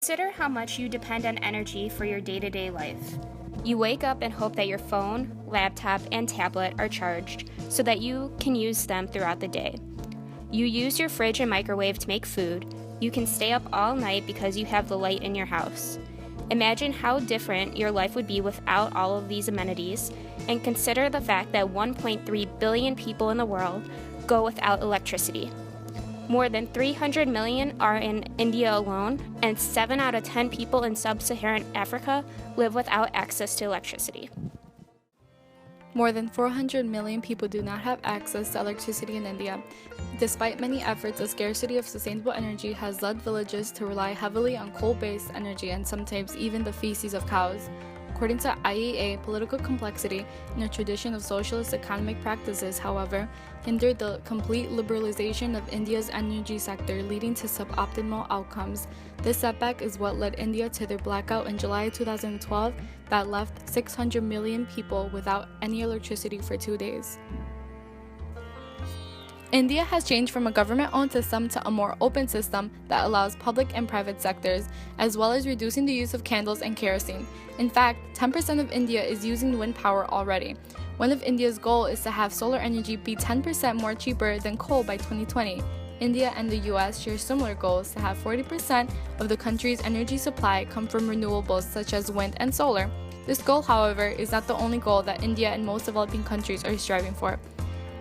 Consider how much you depend on energy for your day-to-day life. You wake up and hope that your phone, laptop, and tablet are charged so that you can use them throughout the day. You use your fridge and microwave to make food. You can stay up all night because you have the light in your house. Imagine how different your life would be without all of these amenities, and consider the fact that 1.3 billion people in the world go without electricity. More than 300 million are in India alone, and 7 out of 10 people in sub-Saharan Africa live without access to electricity. More than 400 million people do not have access to electricity in India. Despite many efforts, the scarcity of sustainable energy has led villages to rely heavily on coal-based energy and sometimes even the feces of cows. According to IEA, political complexity and a tradition of socialist economic practices, however, hindered the complete liberalization of India's energy sector, leading to suboptimal outcomes. This setback is what led India to their blackout in July 2012 that left 600 million people without any electricity for 2 days. India has changed from a government-owned system to a more open system that allows public and private sectors, as well as reducing the use of candles and kerosene. In fact, 10% of India is using wind power already. One of India's goals is to have solar energy be 10% more cheaper than coal by 2020. India and the US share similar goals to have 40% of the country's energy supply come from renewables such as wind and solar. This goal, however, is not the only goal that India and most developing countries are striving for.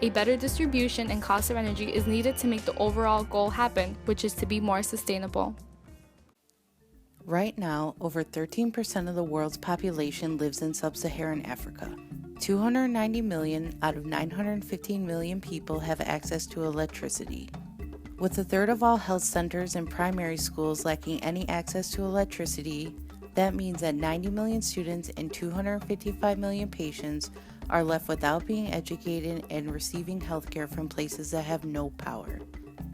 A better distribution and cost of energy is needed to make the overall goal happen, which is to be more sustainable. Right now, over 13% of the world's population lives in sub-Saharan Africa. 290 million out of 915 million people have access to electricity. With a third of all health centers and primary schools lacking any access to electricity, that means that 90 million students and 255 million patients are left without being educated and receiving healthcare from places that have no power.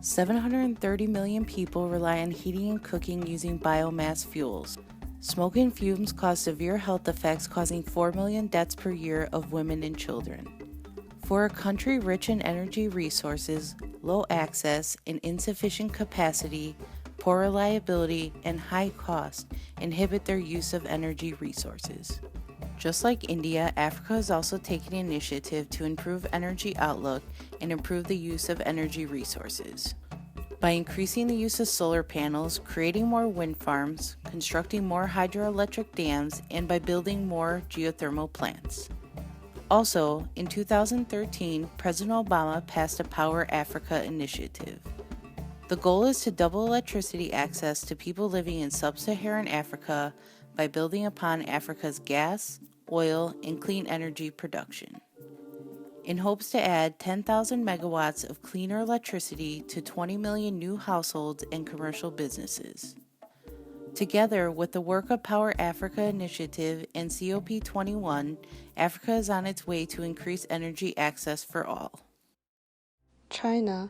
730 million people rely on heating and cooking using biomass fuels. Smoke and fumes cause severe health effects, causing 4 million deaths per year of women and children. For a country rich in energy resources, low access and insufficient capacity, poor reliability, and high cost inhibit their use of energy resources. Just like India, Africa is also taking initiative to improve energy outlook and improve the use of energy resources. By increasing the use of solar panels, creating more wind farms, constructing more hydroelectric dams, and by building more geothermal plants. Also, in 2013, President Obama passed a Power Africa initiative. The goal is to double electricity access to people living in sub-Saharan Africa by building upon Africa's gas, oil, and clean energy production, in hopes to add 10,000 megawatts of cleaner electricity to 20 million new households and commercial businesses. Together with the work of Power Africa Initiative and COP21, Africa is on its way to increase energy access for all. China,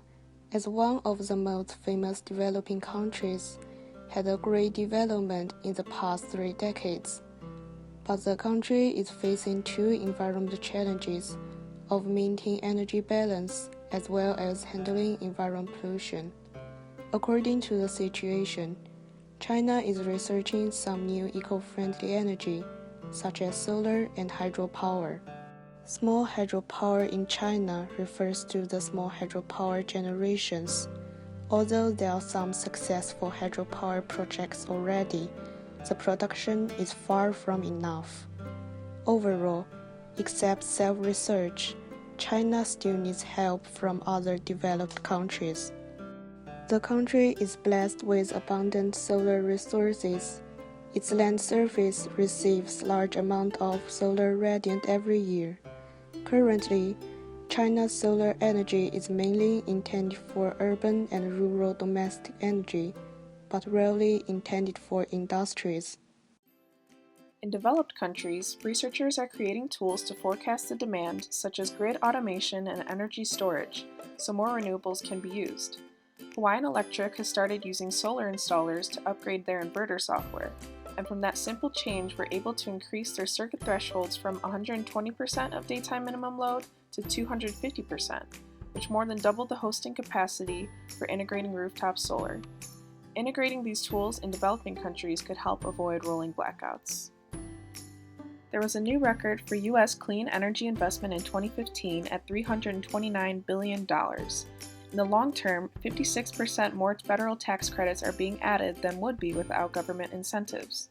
as one of the most famous developing countries, had a great development in the past 3 decades. But the country is facing 2 environmental challenges of maintaining energy balance as well as handling environmental pollution. According to the situation, China is researching some new eco-friendly energy, such as solar and hydropower. Small hydropower in China refers to the small hydropower generations. Although there are some successful hydropower projects already, the production is far from enough. Overall, except self-research, China still needs help from other developed countries. The country is blessed with abundant solar resources. Its land surface receives large amount of solar radiance every year. Currently, China's solar energy is mainly intended for urban and rural domestic energy, but rarely intended for industries. In developed countries, researchers are creating tools to forecast the demand, such as grid automation and energy storage, so more renewables can be used. Hawaiian Electric has started using solar installers to upgrade their inverter software, and from that simple change were able to increase their circuit thresholds from 120% of daytime minimum load to 250%, which more than doubled the hosting capacity for integrating rooftop solar. Integrating these tools in developing countries could help avoid rolling blackouts. There was a new record for U.S. clean energy investment in 2015 at $329 billion. In the long term, 56% more federal tax credits are being added than would be without government incentives.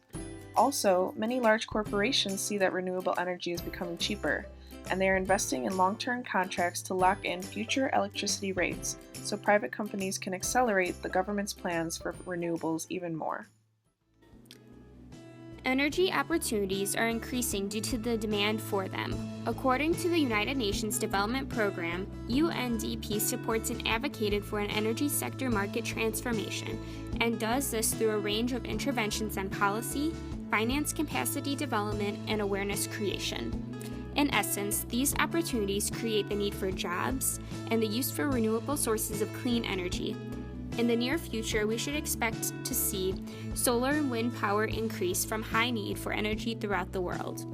Also, many large corporations see that renewable energy is becoming cheaper, and they are investing in long-term contracts to lock in future electricity rates so private companies can accelerate the government's plans for renewables even more. Energy opportunities are increasing due to the demand for them. According to the United Nations Development Program, UNDP supports and advocated for an energy sector market transformation and does this through a range of interventions on policy, finance capacity development, and awareness creation. In essence, these opportunities create the need for jobs and the use for renewable sources of clean energy. In the near future, we should expect to see solar and wind power increase from high need for energy throughout the world.